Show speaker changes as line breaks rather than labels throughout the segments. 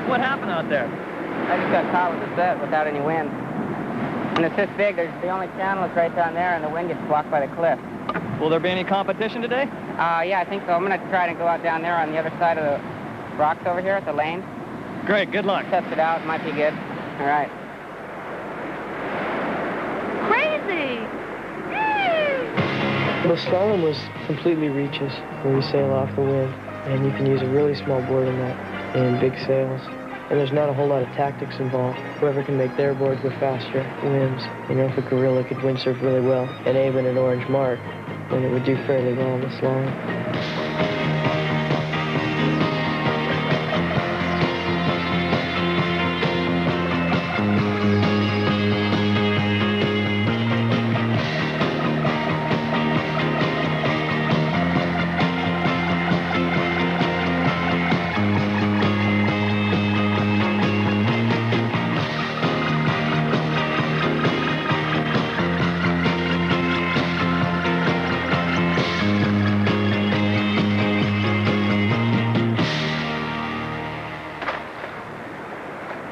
What happened out there?
I just got caught with the set without any wind. And it's this big, the only channel is right down there, and the wind gets blocked by the cliff.
Will there be any competition today?
Yeah, I think so. I'm going to try to go out down there on the other side of the rocks over here at the lane.
Great, good luck.
Test it out, it might be good. All right.
Crazy!
The slalom was completely reaches, where you sail off the wind, and you can use a really small board in that, and big sails. And there's not a whole lot of tactics involved. Whoever can make their board go faster wins. You know, if a gorilla could windsurf really well and aim at an orange mark, then it would do fairly well in the slalom.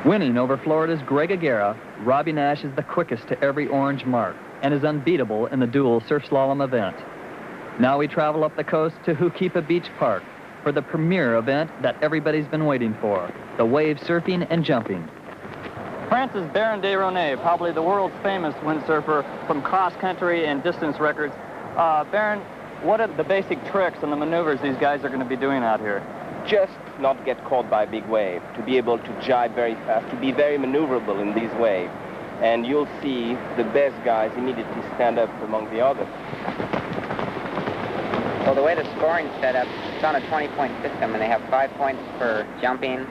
Winning over Florida's Greg Aguirre, Robbie Nash is the quickest to every orange mark and is unbeatable in the dual surf slalom event. Now we travel up the coast to Hukipa Beach Park for the premier event that everybody's been waiting for, the wave surfing and jumping. Francis Baron de Ronay, probably the world's famous windsurfer from cross-country and distance records. Baron, what are the basic tricks and the maneuvers these guys are going to be doing out here?
Just not get caught by a big wave, to be able to jibe very fast, to be very maneuverable in these waves. And you'll see the best guys immediately stand up among the others.
Well, the way the scoring's set up, it's on a 20-point system, and they have 5 points for jumping,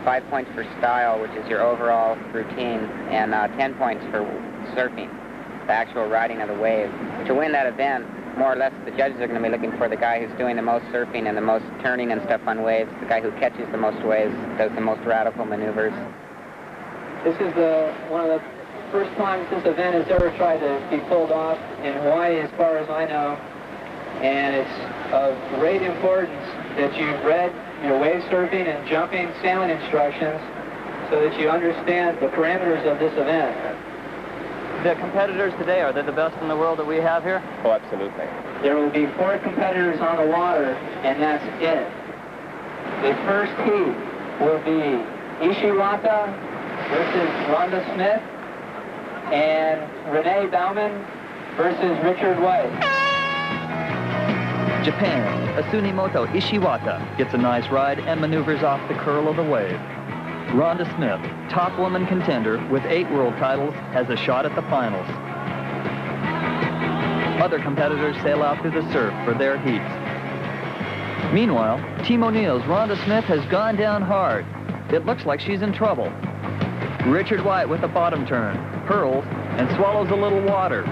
5 points for style, which is your overall routine, and 10 points for surfing, the actual riding of the wave. To win that event, more or less, the judges are going to be looking for the guy who's doing the most surfing and the most turning and stuff on waves, the guy who catches the most waves, does the most radical maneuvers.
This is one of the first times this event has ever tried to be pulled off in Hawaii, as far as I know. And it's of great importance that you've read your wave surfing and jumping sailing instructions so that you understand the parameters of this event.
The competitors today, are they the best in the world that we have here?
Oh, absolutely.
There will be 4 competitors on the water, and that's it. The first heat will be Ishiwata versus Rhonda Smith, and Renee Baumann versus Richard White.
Japan, Asunimoto Ishiwata gets a nice ride and maneuvers off the curl of the wave. Rhonda Smith, top woman contender with 8 world titles, has a shot at the finals. Other competitors sail out through the surf for their heats. Meanwhile, Team Oneill's Rhonda Smith has gone down hard. It looks like she's in trouble. Richard White with a bottom turn, hurls, and swallows a little water.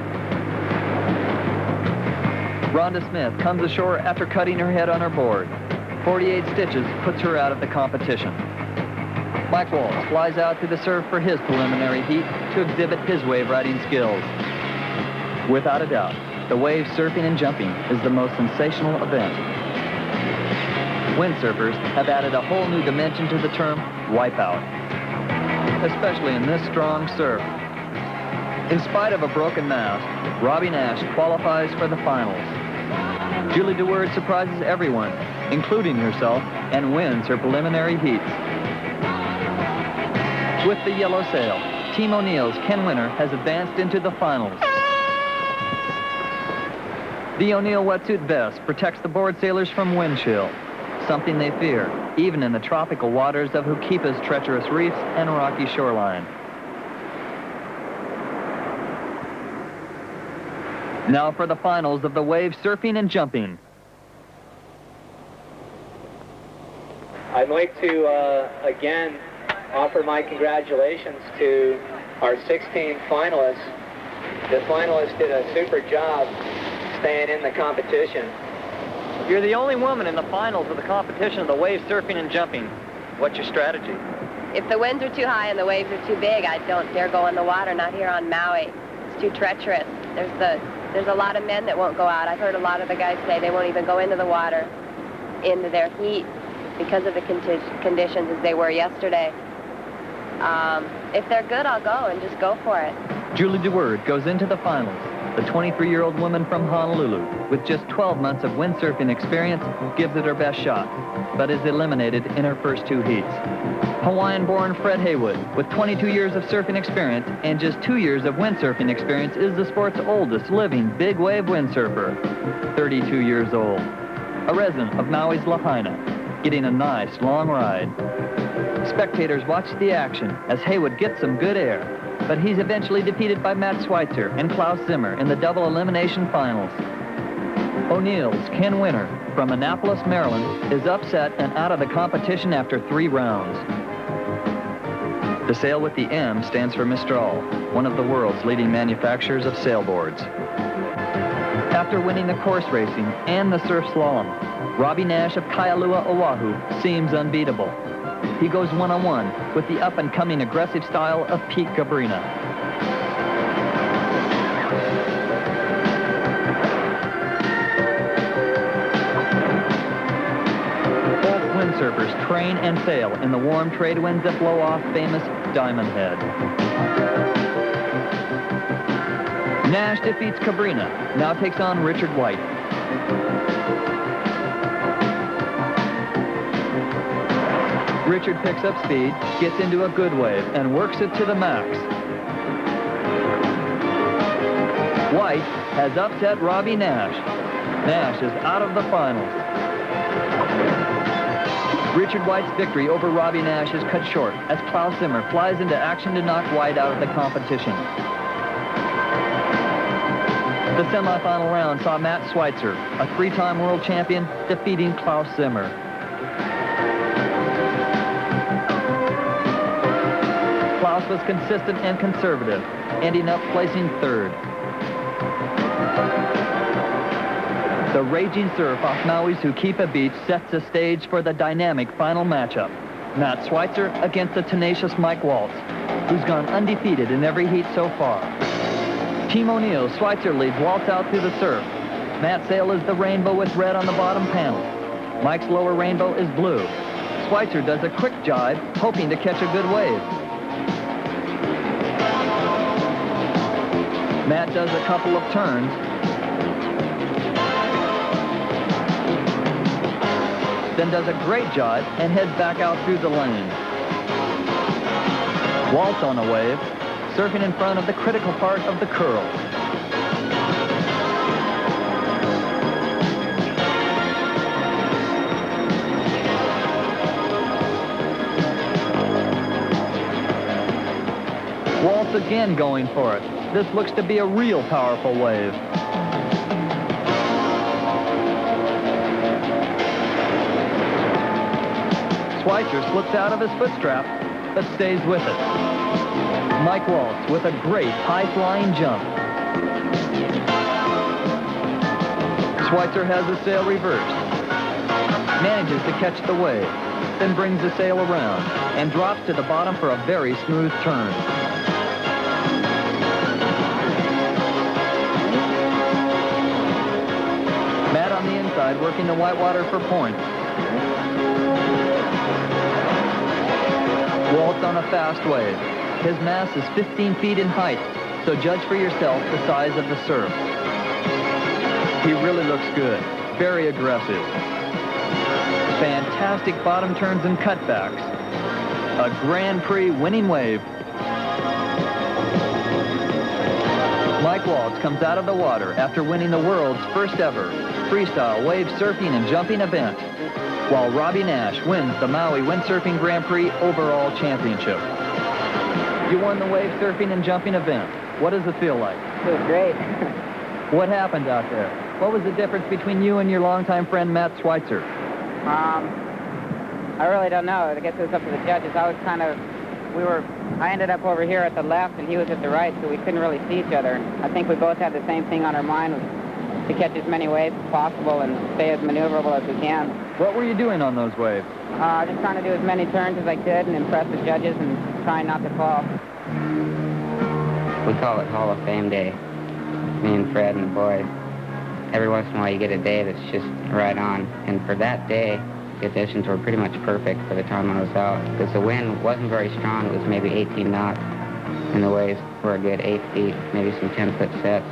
Rhonda Smith comes ashore after cutting her head on her board. 48 stitches puts her out of the competition. Mike Waltz flies out to the surf for his preliminary heat to exhibit his wave riding skills. Without a doubt, the wave surfing and jumping is the most sensational event. Windsurfers have added a whole new dimension to the term wipeout, especially in this strong surf. In spite of a broken mast, Robbie Nash qualifies for the finals. Julie DeWord surprises everyone, including herself, and wins her preliminary heats. With the yellow sail, Team Oneill's Ken Winter has advanced into the finals. The Oneill wetsuit vest protects the board sailors from wind chill, something they fear, even in the tropical waters of Hukipa's treacherous reefs and rocky shoreline. Now for the finals of the wave surfing and jumping.
I'd like to, again, offer my congratulations to our 16 finalists. The finalists did a super job staying in the competition.
You're the only woman in the finals of the competition of the wave surfing and jumping. What's your strategy?
If the winds are too high and the waves are too big, I don't dare go in the water, not here on Maui. It's too treacherous. There's a lot of men that won't go out. I've heard a lot of the guys say they won't even go into the water into their heat because of the conditions as they were yesterday. If they're good, I'll go and just go for it.
Julie DeWord goes into the finals. The 23-year-old woman from Honolulu, with just 12 months of windsurfing experience, gives it her best shot, but is eliminated in her first two heats. Hawaiian-born Fred Haywood, with 22 years of surfing experience and just 2 years of windsurfing experience, is the sport's oldest living big wave windsurfer, 32 years old. A resident of Maui's Lahaina, getting a nice long ride. Spectators watch the action as Haywood gets some good air, but he's eventually defeated by Matt Schweitzer and Klaus Zimmer in the double elimination finals. Oneill's Ken Winter from Annapolis, Maryland, is upset and out of the competition after 3 rounds. The sail with the M stands for Mistral, one of the world's leading manufacturers of sailboards. After winning the course racing and the surf slalom, Robbie Nash of Kailua, Oahu, seems unbeatable. He goes one-on-one with the up-and-coming aggressive style of Pete Cabrina. Both windsurfers train and sail in the warm trade winds that blow off famous Diamond Head. Nash defeats Cabrina, now takes on Richard White. Richard picks up speed, gets into a good wave, and works it to the max. White has upset Robbie Nash. Nash is out of the finals. Richard White's victory over Robbie Nash is cut short as Klaus Zimmer flies into action to knock White out of the competition. The semifinal round saw Matt Schweitzer, a 3-time world champion, defeating Klaus Zimmer. Klaus was consistent and conservative, ending up placing 3rd. The raging surf off Maui's Hukipa Beach sets the stage for the dynamic final matchup. Matt Schweitzer against the tenacious Mike Waltz, who's gone undefeated in every heat so far. Team Oneill, Schweitzer leads Waltz out through the surf. Matt's sail is the rainbow with red on the bottom panel. Mike's lower rainbow is blue. Schweitzer does a quick jibe, hoping to catch a good wave. Matt does a couple of turns. Then does a great jibe and heads back out through the lane. Waltz on a wave, surfing in front of the critical part of the curl. Waltz again going for it. This looks to be a real powerful wave. Schweitzer slips out of his foot strap, but stays with it. Mike Waltz with a great high-flying jump. Schweitzer has the sail reversed, manages to catch the wave. then brings the sail around and drops to the bottom for a very smooth turn. Matt on the inside working the whitewater for points. Walt's on a fast wave. His mass is 15 feet in height, so judge for yourself the size of the surf. He really looks good, very aggressive. Fantastic bottom turns and cutbacks. A Grand Prix winning wave. Mike Waltz comes out of the water after winning the world's first ever freestyle wave surfing and jumping event, while Robbie Nash wins the Maui Windsurfing Grand Prix overall championship. You won the wave surfing and jumping event. What does it feel like?
It was great.
What happened out there? What was the difference between you and your longtime friend Matt Schweitzer?
I really don't know. I guess it was up to the judges. I ended up over here at the left and he was at the right, so we couldn't really see each other. I think we both had the same thing on our mind, to catch as many waves as possible and stay as maneuverable as we can.
What were you doing on those waves?
Just trying to do as many turns as I could and impress the judges and trying not to fall. We call it Hall of Fame Day, me and Fred and the boys. Every once in a while you get a day that's just right on, and for that day, the conditions were pretty much perfect for the time I was out, because the wind wasn't very strong. It was maybe 18 knots, and the waves were a good 8 feet, maybe some 10-foot sets.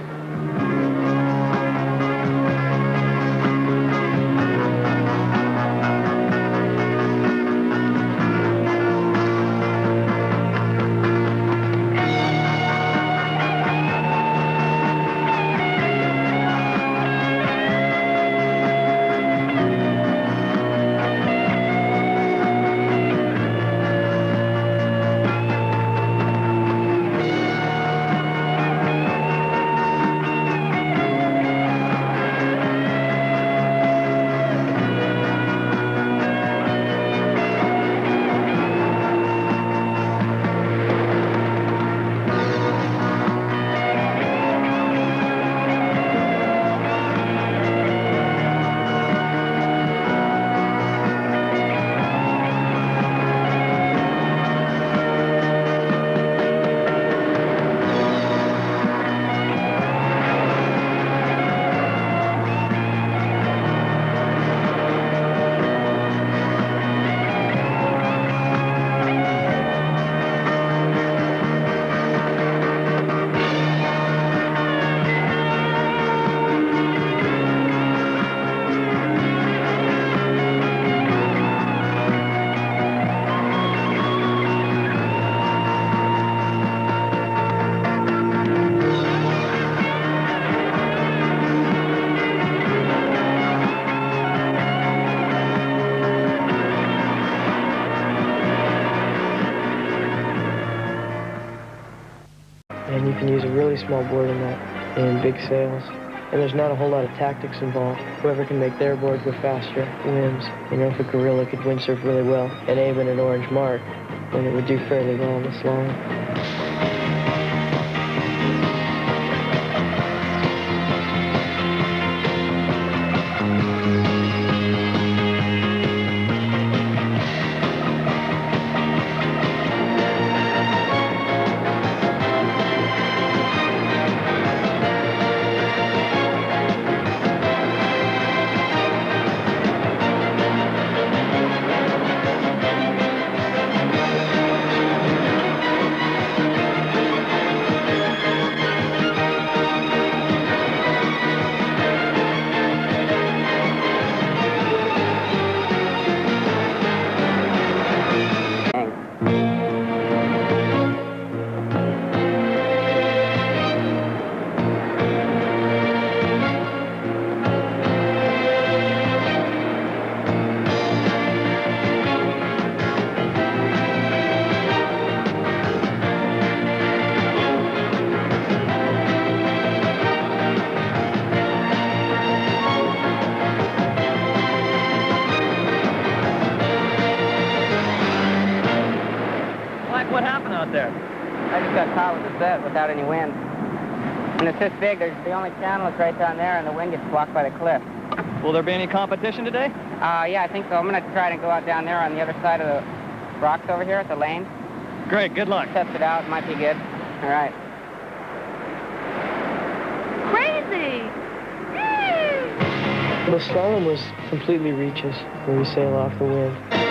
And you can use a really small board in that, and big sails. And there's not a whole lot of tactics involved. Whoever can make their board go faster wins. You know, if a gorilla could windsurf really well and aim at an orange mark, then it would do fairly well on this line.
What happened out there?
I just got caught with the set without any wind. And it's this big, the only channel is right down there, and the wind gets blocked by the cliff.
Will there be any competition today?
Yeah, I think so. I'm going to try to go out down there on the other side of the rocks over here at the lane.
Great, good luck.
Test it out. It might be good. All right.
Crazy!
The slalom was completely reaches where you sail off the wind.